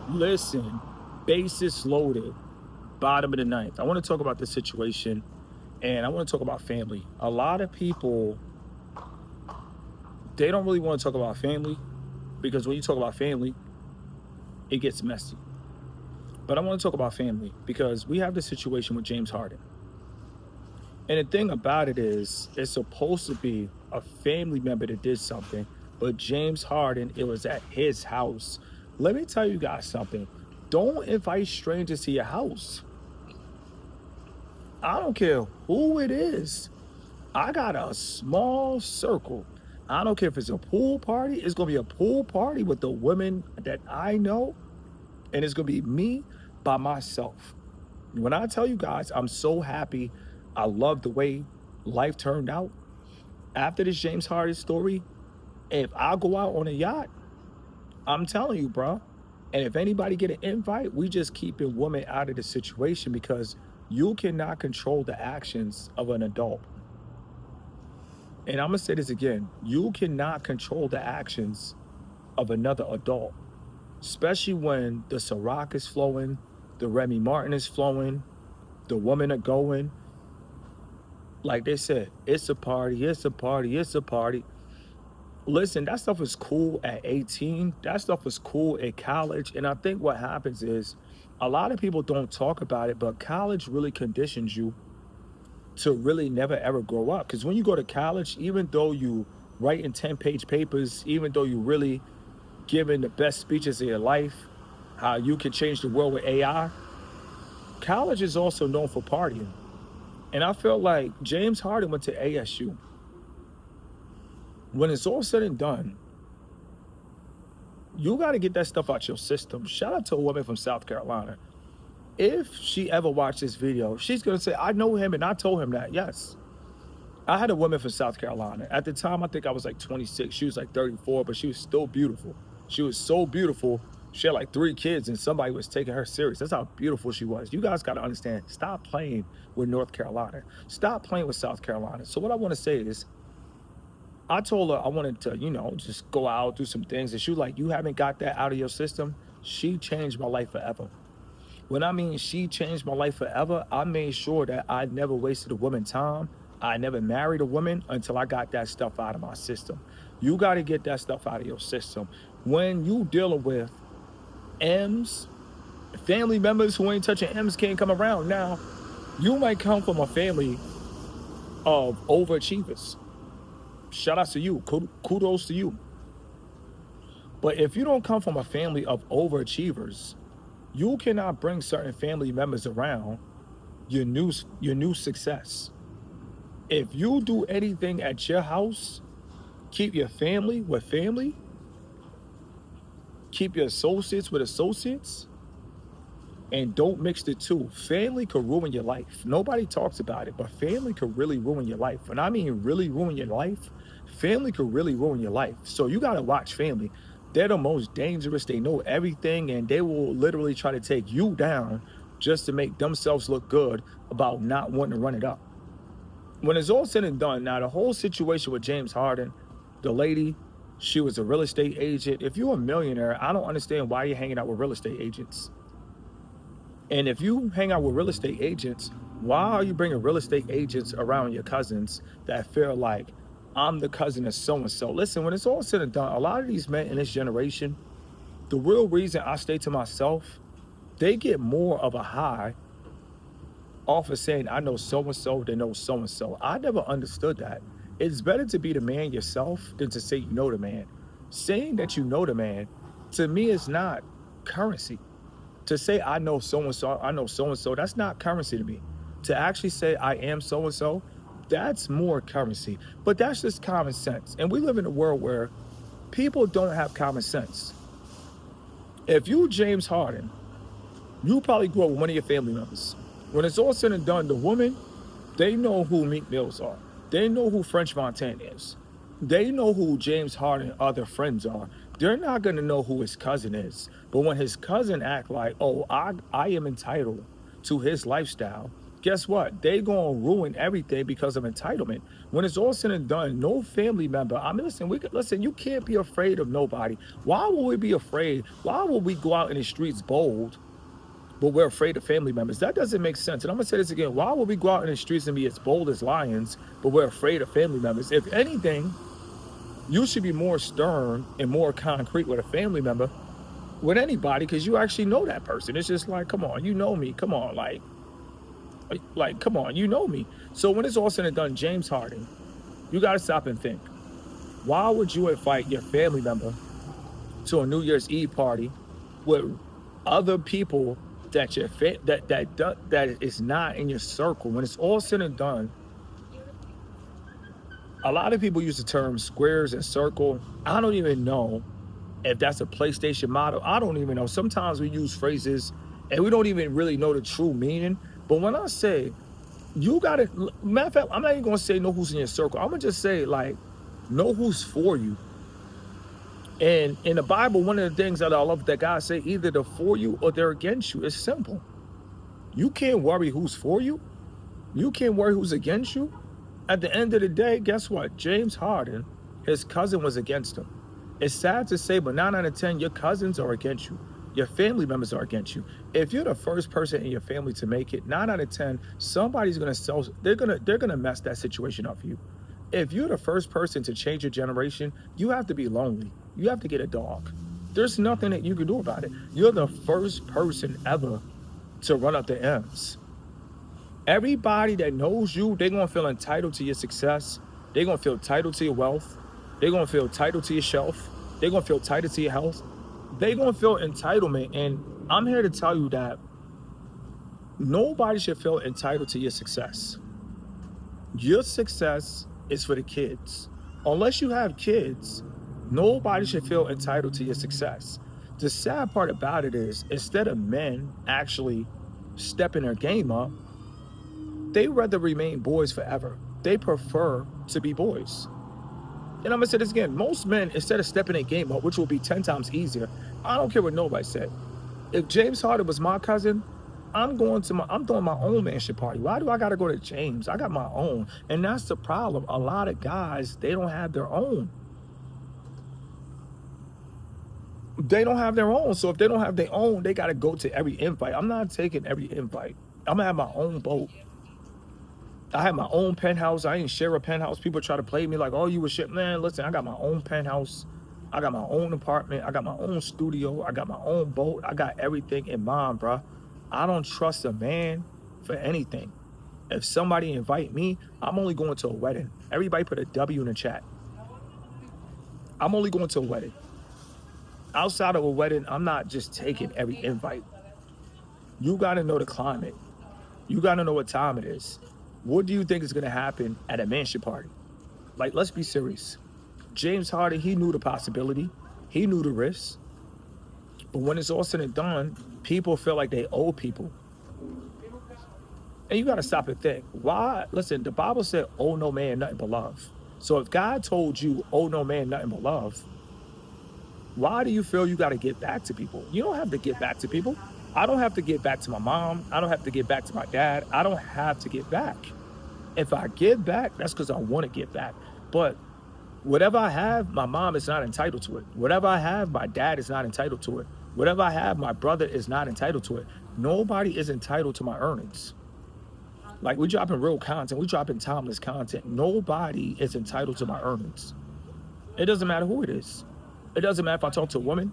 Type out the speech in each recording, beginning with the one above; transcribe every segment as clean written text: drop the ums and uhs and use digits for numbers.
Listen, basis loaded, bottom of the ninth. I want to talk about this situation and I want to talk about family. A lot of people, they don't really want to talk about family because when you talk about family, it gets messy. But I want to talk about family because we have this situation with James Harden. And the thing about it is, it's supposed to be a family member that did something, but James Harden, it was at his house. Let me tell you guys something. Don't invite strangers to your house. I don't care who it is. I got a small circle. I don't care if it's a pool party, it's gonna be a pool party with the women that I know, and it's gonna be me by myself. When I tell you guys, I'm so happy. I love the way life turned out. After this James Harden story, if I go out on a yacht, I'm telling you, bro. And if anybody get an invite, we just keeping women out of the situation because you cannot control the actions of an adult. And I'm gonna say this again: you cannot control the actions of another adult, especially when the Ciroc is flowing, the Remy Martin is flowing, the women are going. Like they said, it's a party, it's a party, it's a party. Listen, that stuff is cool at 18. That stuff is cool at college. And I think what happens is a lot of people don't talk about it, but college really conditions you to really never ever grow up. Because when you go to college, even though you write in 10-page papers, even though you really giving the best speeches of your life, how you can change the world with AI, college is also known for partying. And I felt like James Harden went to ASU. When it's all said and done, you got to get that stuff out your system. Shout out to a woman from South Carolina. If she ever watched this video, she's going to say, I know him and I told him that. Yes. I had a woman from South Carolina. At the time, I think I was like 26. She was like 34, but she was still beautiful. She was so beautiful. She had like 3 kids and somebody was taking her serious. That's how beautiful she was. You guys got to understand, stop playing with North Carolina. Stop playing with South Carolina. So what I want to say is, I told her I wanted to, just go out, do some things. And she was like, you haven't got that out of your system. She changed my life forever. When I mean she changed my life forever, I made sure that I never wasted a woman's time. I never married a woman until I got that stuff out of my system. You got to get that stuff out of your system. When you dealing with M's, family members who ain't touching M's can't come around. Now, you might come from a family of overachievers. Shout out to you. Kudos to you. But if you don't come from a family of overachievers, you cannot bring certain family members around your new success. If you do anything at your house, keep your family with family, keep your associates with associates, and don't mix the two. Family could ruin your life. Nobody talks about it, but family could really ruin your life. And I mean really ruin your life. Family could really ruin your life. So you got to watch family. They're the most dangerous. They know everything, and they will literally try to take you down just to make themselves look good about not wanting to run it up. When it's all said and done, now the whole situation with James Harden, the lady, she was a real estate agent. If you're a millionaire, I don't understand why you're hanging out with real estate agents. And if you hang out with real estate agents, why are you bringing real estate agents around your cousins that feel like I'm the cousin of so-and-so? Listen, when it's all said and done, a lot of these men in this generation, the real reason I stay to myself, they get more of a high off of saying, I know so-and-so, they know so-and-so. I never understood that. It's better to be the man yourself than to say you know the man. Saying that you know the man, to me, is not currency. To say I know so-and-so, I know so-and-so, that's not currency to me. To actually say I am so-and-so, that's more currency. But that's just common sense. And we live in a world where people don't have common sense. If you James Harden, you probably grew up with one of your family members. When it's all said and done, the woman, they know who Meek Mills are. They know who French Montana is. They know who James Harden other friends are. They're not going to know who his cousin is. But when his cousin act like, oh, I am entitled to his lifestyle, guess what? They gonna ruin everything because of entitlement. When it's all said and done, no family member. I mean, listen, listen. You can't be afraid of nobody. Why would we be afraid? Why would we go out in the streets bold, but we're afraid of family members? That doesn't make sense. And I'm gonna say this again. Why would we go out in the streets and be as bold as lions, but we're afraid of family members? If anything, you should be more stern and more concrete with a family member, with anybody, because you actually know that person. It's just like, come on, you know me. Come on, come on, you know me. So when it's all said and done, James Harden, you got to stop and think. Why would you invite your family member to a New Year's Eve party with other people that that is not in your circle? When it's all said and done, a lot of people use the term squares and circle. I don't even know if that's a PlayStation model. I don't even know. Sometimes we use phrases and we don't even really know the true meaning. But when I say, you got to, matter of fact, I'm not even going to say know who's in your circle. I'm going to just say, like, know who's for you. And in the Bible, one of the things that I love that God say, either they're for you or they're against you. It's simple. You can't worry who's for you. You can't worry who's against you. At the end of the day, guess what? James Harden, his cousin was against him. It's sad to say, but 9 out of 10, your cousins are against you. Your family members are against you. If you're the first person in your family to make it, 9 out of 10, somebody's gonna they're gonna mess that situation up for you. If you're the first person to change your generation, you have to be lonely. You have to get a dog. There's nothing that you can do about it. You're the first person ever to run up the M's. Everybody that knows you, they're gonna feel entitled to your success. They're gonna feel entitled to your wealth. They're gonna feel entitled to your shelf. They're gonna feel entitled to your health. They're gonna feel entitlement. And I'm here to tell you that nobody should feel entitled to your success. Your success is for the kids. Unless you have kids, nobody should feel entitled to your success. The sad part about it is, instead of men actually stepping their game up, they rather remain boys forever. They prefer to be boys. And I'm gonna say this again, most men, instead of stepping their game up, which will be 10 times easier, I don't care what nobody said. If James Harden was my cousin, I'm throwing my own mansion party. Why do I gotta go to James? I got my own. And that's the problem. A lot of guys, they don't have their own. They don't have their own. So if they don't have their own, they gotta go to every invite. I'm not taking every invite. I'm gonna have my own boat. I have my own penthouse. I ain't share a penthouse. People try to play me like, oh, you a shit. Man, listen, I got my own penthouse. I got my own apartment. I got my own studio. I got my own boat. I got everything in mind, bro. I don't trust a man for anything. If somebody invite me, I'm only going to a wedding. Everybody put a W in the chat. I'm only going to a wedding. Outside of a wedding, I'm not just taking every invite. You got to know the climate. You got to know what time it is. What do you think is going to happen at a mansion party? Like, let's be serious. James Harden, he knew the possibility. He knew the risk. But when it's all said and done, people feel like they owe people. And you got to stop and think. Why? Listen, the Bible said, owe no man nothing but love. So if God told you, owe no man nothing but love, why do you feel you got to get back to people? You don't have to get back to people. I don't have to get back to my mom. I don't have to get back to my dad. I don't have to get back. If I give back, that's because I want to give back. But whatever I have, my mom is not entitled to it. Whatever I have, my dad is not entitled to it. Whatever I have, my brother is not entitled to it. Nobody is entitled to my earnings. Like, we dropping real content. We dropping timeless content. Nobody is entitled to my earnings. It doesn't matter who it is. It doesn't matter if I talk to a woman.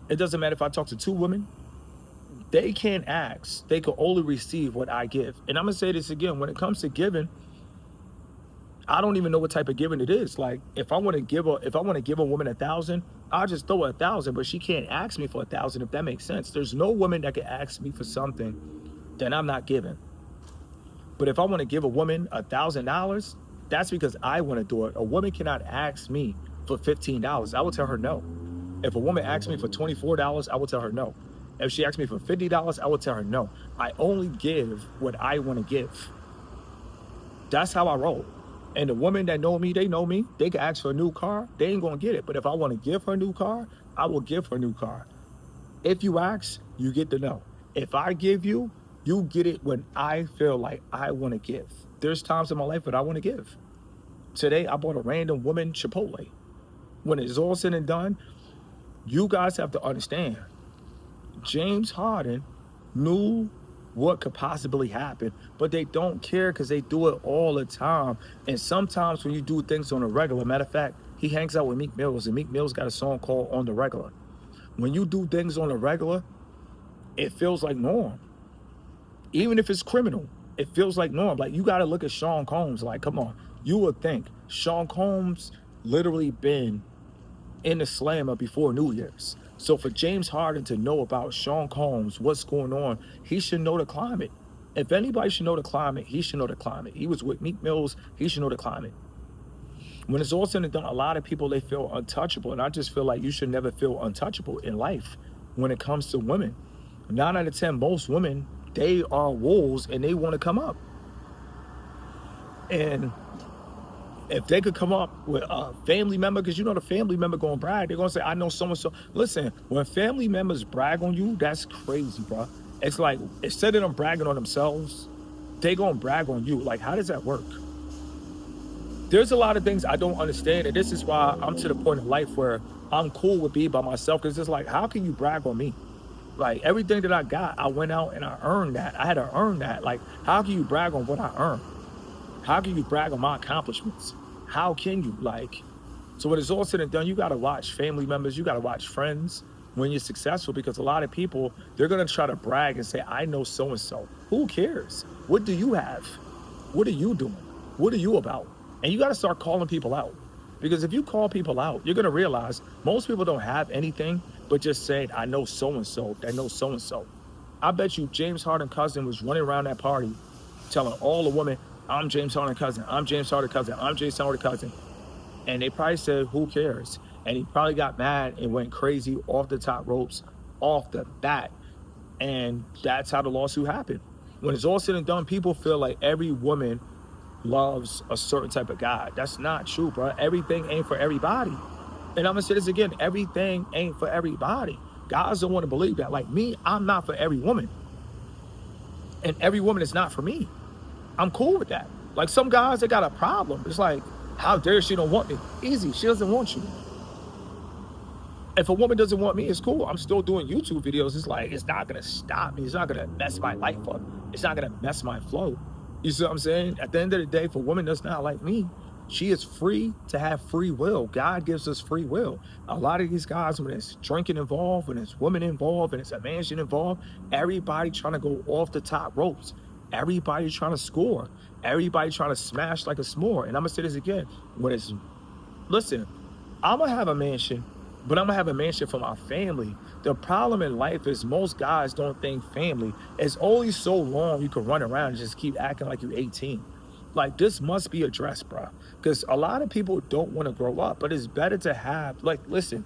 It doesn't matter if I talk to 2 women. They can't ask. They can only receive what I give. And I'm going to say this again. When it comes to giving, I don't even know what type of giving it is. Like, if I want to give a woman 1,000, I'll just throw her 1,000, but she can't ask me for 1,000, if that makes sense. There's no woman that can ask me for something that I'm not giving. But if I want to give a woman $1,000, that's because I want to do it. A woman cannot ask me for $15. I will tell her no. If a woman asks me for $24, I will tell her no. If she asks me for $50, I will tell her no. I only give what I want to give. That's how I roll. And the women that know me, they know me. They can ask for a new car. They ain't going to get it. But if I want to give her a new car, I will give her a new car. If you ask, you get the no. If I give you, You get it when I feel like I want to give. There's times in my life that I want to give. Today, I bought a random woman Chipotle. When it's all said and done, you guys have to understand, James Harden knew what could possibly happen, but they don't care because they do it all the time. And sometimes when you do things on a regular, matter of fact, he hangs out with Meek Mills, and Meek Mills got a song called On the Regular. When you do things on the regular, it feels like norm. Even if it's criminal, it feels like norm. Like, you got to look at Sean Combs. Like, come on. You would think Sean Combs literally been in the slammer before New Year's. So for James Harden to know about Sean Combs, what's going on, he should know the climate. If anybody should know the climate, he should know the climate. He was with Meek Mills. He should know the climate. When it's all said and done, a lot of people, they feel untouchable. And I just feel like you should never feel untouchable in life when it comes to women. 9 out of 10, most women, they are wolves and they want to come up. And if they could come up with a family member, because you know the family member going to brag, they're going to say, I know so-and-so. Listen, when family members brag on you, that's crazy, bro. It's like, instead of them bragging on themselves, they going to brag on you. Like, how does that work? There's a lot of things I don't understand, and this is why I'm to the point in life where I'm cool with being by myself, because it's like, how can you brag on me? Like, everything that I got, I went out and I earned that. I had to earn that. Like, how can you brag on what I earned? How can you brag on my accomplishments? How can you? Like, so when it's all said and done, you got to watch family members, you got to watch friends when you're successful, because a lot of people, they're going to try to brag and say, I know so-and-so. Who cares? What do you have? What are you doing? What are you about? And you got to start calling people out, because if you call people out, you're going to realize most people don't have anything but just saying, I know so-and-so, I know so-and-so. I bet you James Harden cousin was running around that party telling all the women, I'm James Harden cousin, I'm James Harden cousin, I'm James Harden cousin. And they probably said, who cares? And he probably got mad and went crazy off the top ropes, off the bat. And that's how the lawsuit happened. When it's all said and done, people feel like every woman loves a certain type of guy. That's not true, bro. Everything ain't for everybody. And I'm gonna say this again, everything ain't for everybody. Guys don't want to believe that. Like me, I'm not for every woman. And every woman is not for me. I'm cool with that. Like, some guys, they got a problem. It's like, how dare she don't want me? Easy, she doesn't want you. If a woman doesn't want me, it's cool. I'm still doing YouTube videos. It's like, it's not gonna stop me. It's not gonna mess my life up. It's not gonna mess my flow. You see what I'm saying? At the end of the day, if a woman does not like me, she is free to have free will. God gives us free will. A lot of these guys, when it's drinking involved, when it's women involved, and it's a mansion involved, everybody trying to go off the top ropes. Everybody trying to score. Everybody trying to smash like a s'more. And I'm going to say this again. Listen, I'm going to have a mansion, but I'm going to have a mansion for my family. The problem in life is most guys don't think family. It's only so long you can run around and just keep acting like you're 18. Like, this must be addressed, bro. Because a lot of people don't want to grow up, but it's better to have, like, listen,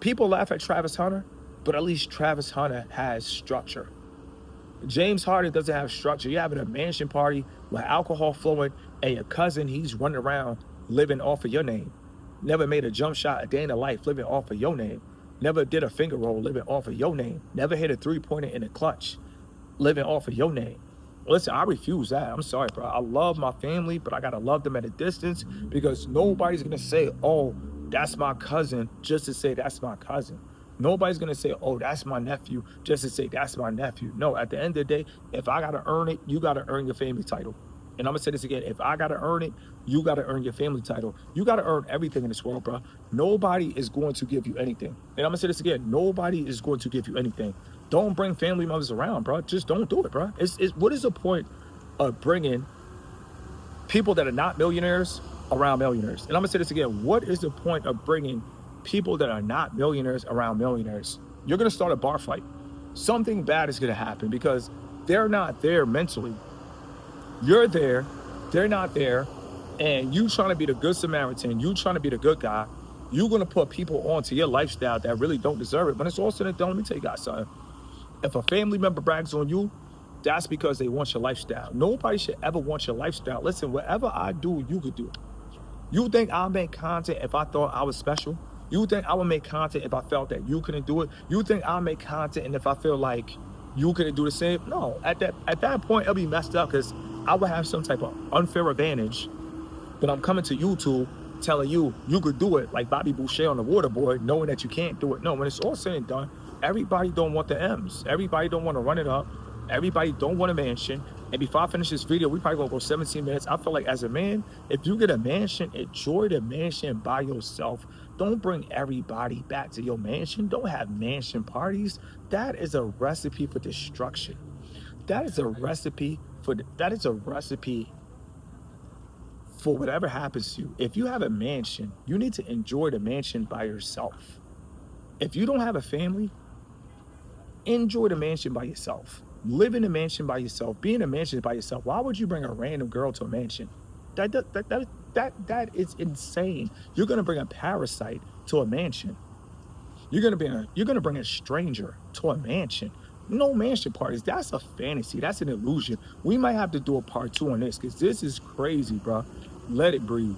people laugh at Travis Hunter, but at least Travis Hunter has structure. James Harden doesn't have structure. You're having a mansion party with alcohol flowing, and your cousin, he's running around living off of your name. Never made a jump shot a day in the life living off of your name. Never did a finger roll living off of your name. Never hit a three-pointer in a clutch living off of your name. Listen, I refuse that. I'm sorry, bro. I love my family, but I got to love them at a distance, because nobody's going to say, oh, that's my cousin, just to say that's my cousin. Nobody's going to say, oh, that's my nephew, just to say that's my nephew. No, at the end of the day, if I got to earn it, you got to earn your family title. And I'm going to say this again. If I got to earn it, you got to earn your family title. You got to earn everything in this world, bro. Nobody is going to give you anything. And I'm going to say this again. Nobody is going to give you anything. Don't bring family members around, bro. Just don't do it, bro. What is the point of bringing people that are not millionaires around millionaires? And I'm going to say this again. What is the point of bringing people that are not millionaires around millionaires? You're going to start a bar fight. Something bad is going to happen, because they're not there mentally. You're there, they're not there, and you trying to be the good Samaritan, you trying to be the good guy, you're going to put people onto your lifestyle that really don't deserve it. But it's all said and done, let me tell you guys something. If a family member brags on you, that's because they want your lifestyle. Nobody should ever want your lifestyle. Listen, whatever I do, you could do. You think I'll make content if I thought I was special? You think I would make content if I felt that you couldn't do it? You think I'll make content and if I feel like you couldn't do the same. No, at that point, it'll be messed up because I would have some type of unfair advantage. But I'm coming to YouTube telling you you could do it like Bobby Boucher on the waterboard, knowing that you can't do it. No, when it's all said and done, everybody don't want the M's. Everybody don't want to run it up. Everybody don't want a mansion. And before I finish this video, we probably gonna go 17 minutes. I feel like as a man, if you get a mansion, enjoy the mansion by yourself. Don't bring everybody back to your mansion. Don't have mansion parties. That is a recipe for destruction. That is a recipe for whatever happens to you. If you have a mansion, you need to enjoy the mansion by yourself. If you don't have a family, enjoy the mansion by yourself. Live in a mansion by yourself. Be in a mansion by yourself. Why would you bring a random girl to a mansion? That is insane. You're gonna bring a parasite to a mansion. You're gonna bring a stranger to a mansion. No mansion parties. That's a fantasy. That's an illusion. We might have to do a part 2 on this because this is crazy, bro. Let it breathe.